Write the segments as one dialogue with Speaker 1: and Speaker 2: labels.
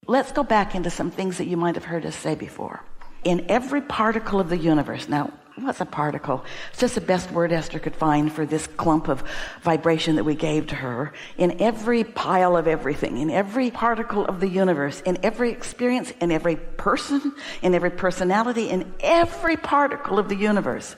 Speaker 1: Let's go back into some things that you might have heard us say before. In every particle of the universe, now, what's a particle? It's just the best word Esther could find for this clump of vibration that we gave to her. In every pile of everything, in every particle of the universe, in every experience, in every person, in every personality, in every particle of the universe,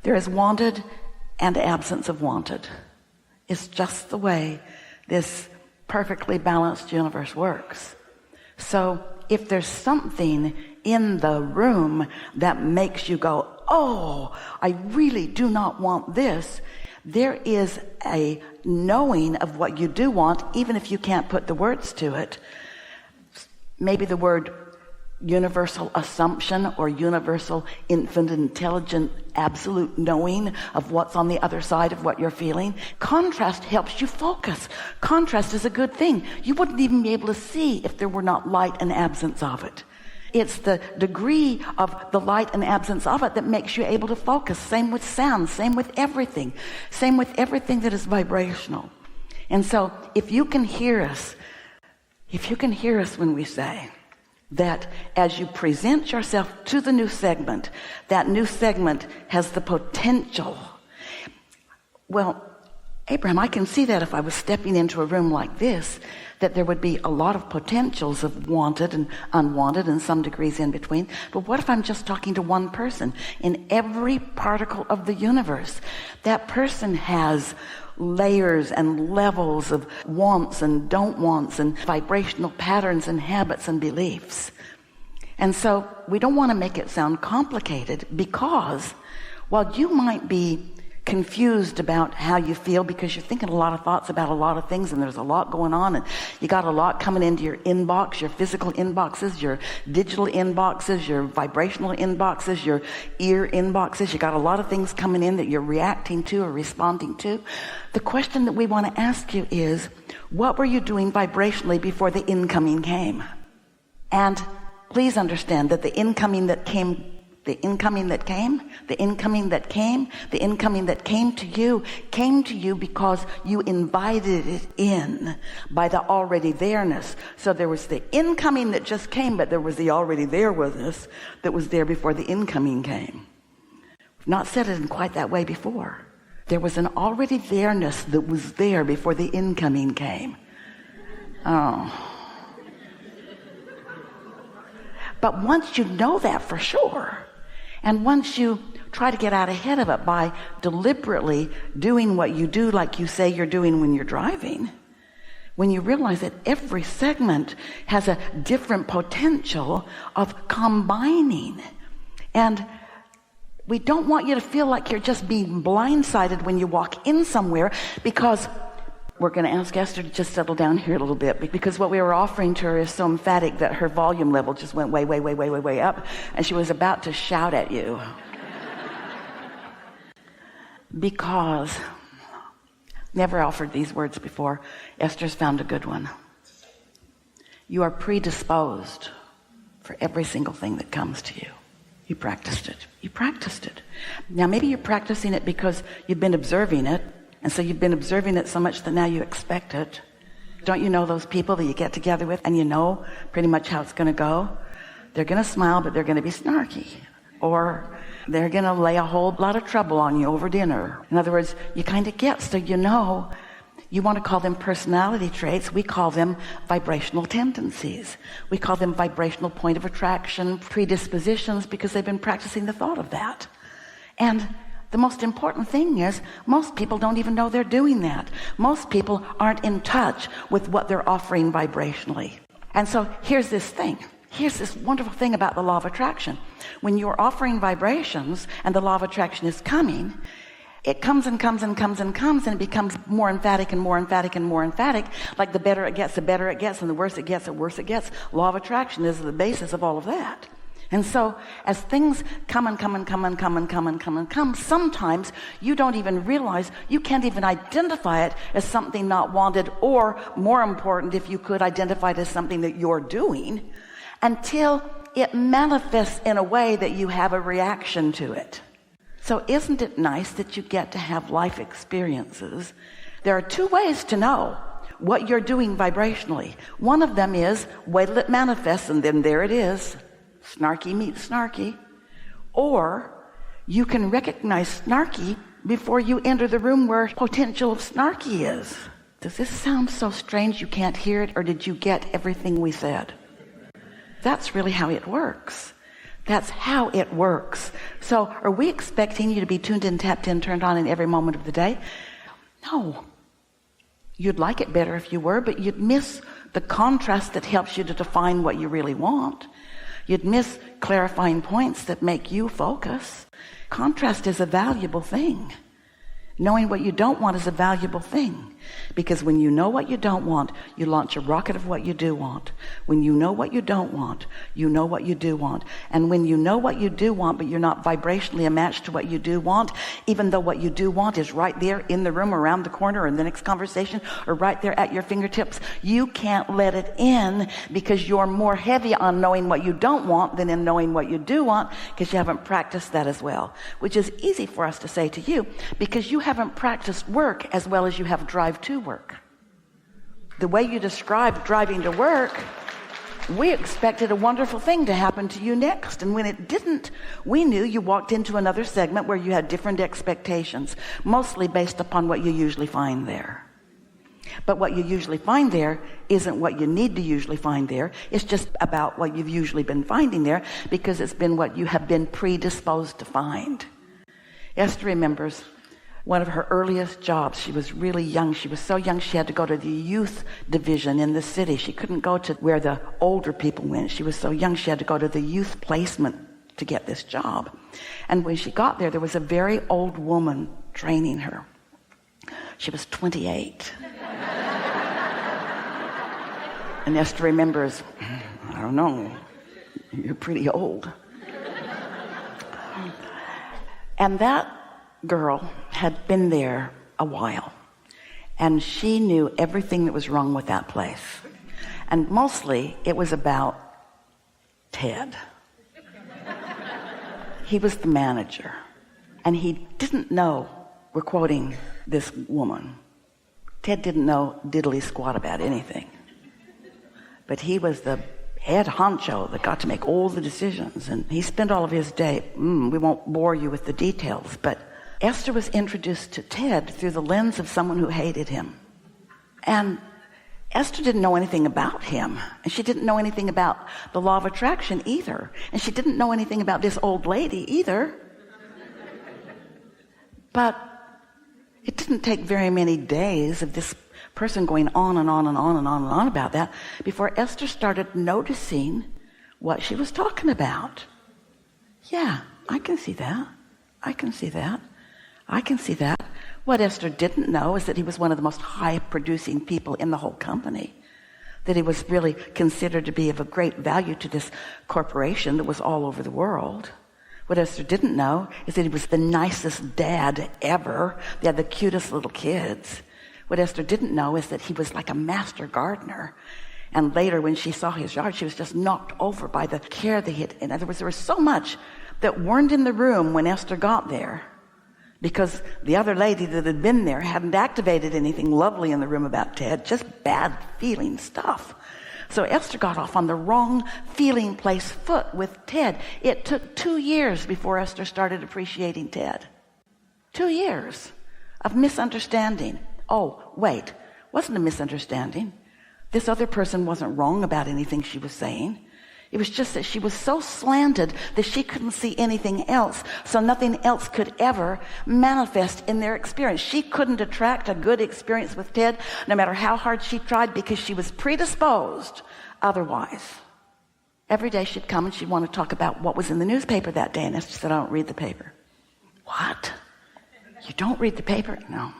Speaker 1: there is wanted and absence of wanted. It's just the way this perfectly balanced universe works. So if there's something in the room that makes you go, oh, I really do not want this, there is a knowing of what you do want, even if you can't put the words to it. Maybe the word universal assumption or universal infinite intelligent absolute knowing of what's on the other side of what you're feeling. Contrast helps you focus. Contrast is a good thing. You wouldn't even be able to see if there were not light and absence of it. It's the degree of the light and absence of it that makes you able to focus. Same with sound, same with everything. Same with everything that is vibrational. And so if you can hear us when we say that as you present yourself to the new segment, that new segment has the potential. Well, Abraham, I can see that if I was stepping into a room like this, that there would be a lot of potentials of wanted and unwanted and some degrees in between. But what if I'm just talking to one person? In every particle of the universe, that person has layers and levels of wants and don't wants and vibrational patterns and habits and beliefs. And so we don't want to make it sound complicated, because while you might be confused about how you feel because you're thinking a lot of thoughts about a lot of things and there's a lot going on and you got a lot coming into your inbox, your physical inboxes, your digital inboxes, your vibrational inboxes, your ear inboxes, you got a lot of things coming in that you're reacting to or responding to. The question that we want to ask you is, what were you doing vibrationally before the incoming came? And please understand that the incoming that came to you because you invited it in by the already-there-ness. So there was the incoming that just came, but there was the already-there-with-ness that was there before the incoming came. I've not said it in quite that way before. There was an already-there-ness that was there before the incoming came. Oh. But once you know that for sure, and once you try to get out ahead of it by deliberately doing what you do, like you say you're doing when you're driving, when you realize that every segment has a different potential of combining. And we don't want you to feel like you're just being blindsided when you walk in somewhere, because we're going to ask Esther to just settle down here a little bit, because what we were offering to her is so emphatic that her volume level just went way up, and she was about to shout at you. Because, never offered these words before, Esther's found a good one. You are predisposed for every single thing that comes to you. You practiced it. Now maybe you're practicing it because you've been observing it, and so you've been observing it so much that now you expect it. Don't you know those people that you get together with and you know pretty much how it's going to go? They're going to smile, but they're going to be snarky. Or they're going to lay a whole lot of trouble on you over dinner. In other words, you kind of get, so you know. You want to call them personality traits. We call them vibrational tendencies. We call them vibrational point of attraction, predispositions, because they've been practicing the thought of that. And the most important thing is, most people don't even know they're doing that. Most people aren't in touch with what they're offering vibrationally. And so here's this wonderful thing about the law of attraction. When you're offering vibrations and the law of attraction is coming, it comes and comes and comes and comes, and it becomes more emphatic and more emphatic and more emphatic. Like the better it gets, the better it gets, and the worse it gets, the worse it gets. Law of attraction is the basis of all of that. And so as things come, sometimes you don't even realize, you can't even identify it as something not wanted, or more important, if you could identify it as something that you're doing, until it manifests in a way that you have a reaction to it. So isn't it nice that you get to have life experiences? There are two ways to know what you're doing vibrationally. One of them is wait till it manifests, and then there it is. Snarky meets snarky. Or you can recognize snarky before you enter the room where potential of snarky is. Does this sound so strange you can't hear it, or did you get everything we said? That's really how it works. That's how it works. So are we expecting you to be tuned in, tapped in, turned on in every moment of the day? No. You'd like it better if you were, but you'd miss the contrast that helps you to define what you really want. You'd miss clarifying points that make you focus. Contrast is a valuable thing. Knowing what you don't want is a valuable thing, because when you know what you don't want, you launch a rocket of what you do want. When you know what you don't want, you know what you do want. And when you know what you do want, but you're not vibrationally matched to what you do want, even though what you do want is right there in the room, around the corner, or in the next conversation, or right there at your fingertips, you can't let it in, because you're more heavy on knowing what you don't want than in knowing what you do want, because you haven't practiced that as well, which is easy for us to say to you, because you haven't practiced work as well as you have drive to work. The way you described driving to work, we expected a wonderful thing to happen to you next, and when it didn't, we knew you walked into another segment where you had different expectations, mostly based upon what you usually find there. But what you usually find there isn't what you need to usually find there. It's just about what you've usually been finding there, because it's been what you have been predisposed to find. Esther remembers one of her earliest jobs. She was really young. She was so young she had to go to the youth division in the city. She couldn't go to where the older people went. She was so young she had to go to the youth placement to get this job. And when she got there was a very old woman training her. She was 28. And Esther remembers, I don't know, you're pretty old. And that girl had been there a while, and she knew everything that was wrong with that place, and mostly it was about Ted. He was the manager, and he didn't know, we're quoting this woman, Ted didn't know diddly squat about anything, but he was the head honcho that got to make all the decisions, and he spent all of his day, we won't bore you with the details, but Esther was introduced to Ted through the lens of someone who hated him. And Esther didn't know anything about him. And she didn't know anything about the law of attraction either. And she didn't know anything about this old lady either. But it didn't take very many days of this person going on and on and on and on and on about that before Esther started noticing what she was talking about. Yeah, I can see that. I can see that. I can see that. What Esther didn't know is that he was one of the most high-producing people in the whole company, that he was really considered to be of a great value to this corporation that was all over the world. What Esther didn't know is that he was the nicest dad ever. They had the cutest little kids. What Esther didn't know is that he was like a master gardener. And later, when she saw his yard, she was just knocked over by the care that he had. In other words, there was so much that weren't in the room when Esther got there, because the other lady that had been there hadn't activated anything lovely in the room about Ted, just bad feeling stuff. So Esther got off on the wrong feeling place foot with Ted. It took 2 years before Esther started appreciating Ted. 2 years of misunderstanding. Oh, wait, wasn't a misunderstanding. This other person wasn't wrong about anything she was saying. It was just that she was so slanted that she couldn't see anything else, so nothing else could ever manifest in their experience. She couldn't attract a good experience with Ted, no matter how hard she tried, because she was predisposed otherwise. Every day she'd come and she'd want to talk about what was in the newspaper that day, and Esther said, I don't read the paper. What? You don't read the paper? No.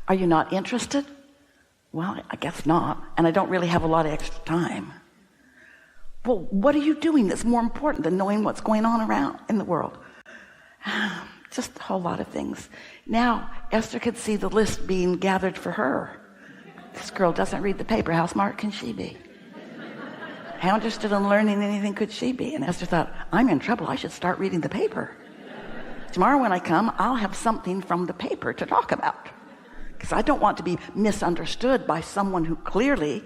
Speaker 1: Are you not interested? Well, I guess not, and I don't really have a lot of extra time. Well, what are you doing that's more important than knowing what's going on around in the world? Just a whole lot of things. Now, Esther could see the list being gathered for her. This girl doesn't read the paper. How smart can she be? How interested in learning anything could she be? And Esther thought, I'm in trouble. I should start reading the paper. Tomorrow when I come, I'll have something from the paper to talk about. because I don't want to be misunderstood by someone who clearly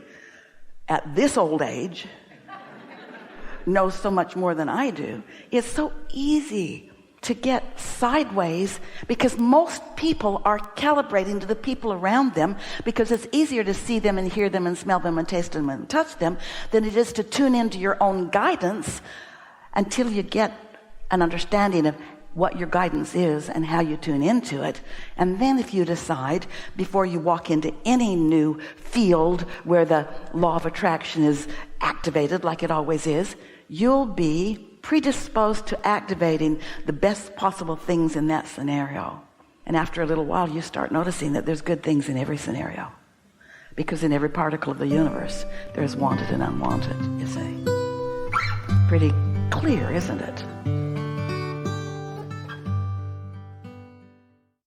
Speaker 1: at this old age knows so much more than I do. It's so easy to get sideways because most people are calibrating to the people around them, because it's easier to see them and hear them and smell them and taste them and touch them than it is to tune into your own guidance until you get an understanding of what your guidance is and how you tune into it. And then if you decide, before you walk into any new field where the law of attraction is activated like it always is, you'll be predisposed to activating the best possible things in that scenario. And after a little while, you start noticing that there's good things in every scenario, because in every particle of the universe there's wanted and unwanted, you see. Pretty clear, isn't it?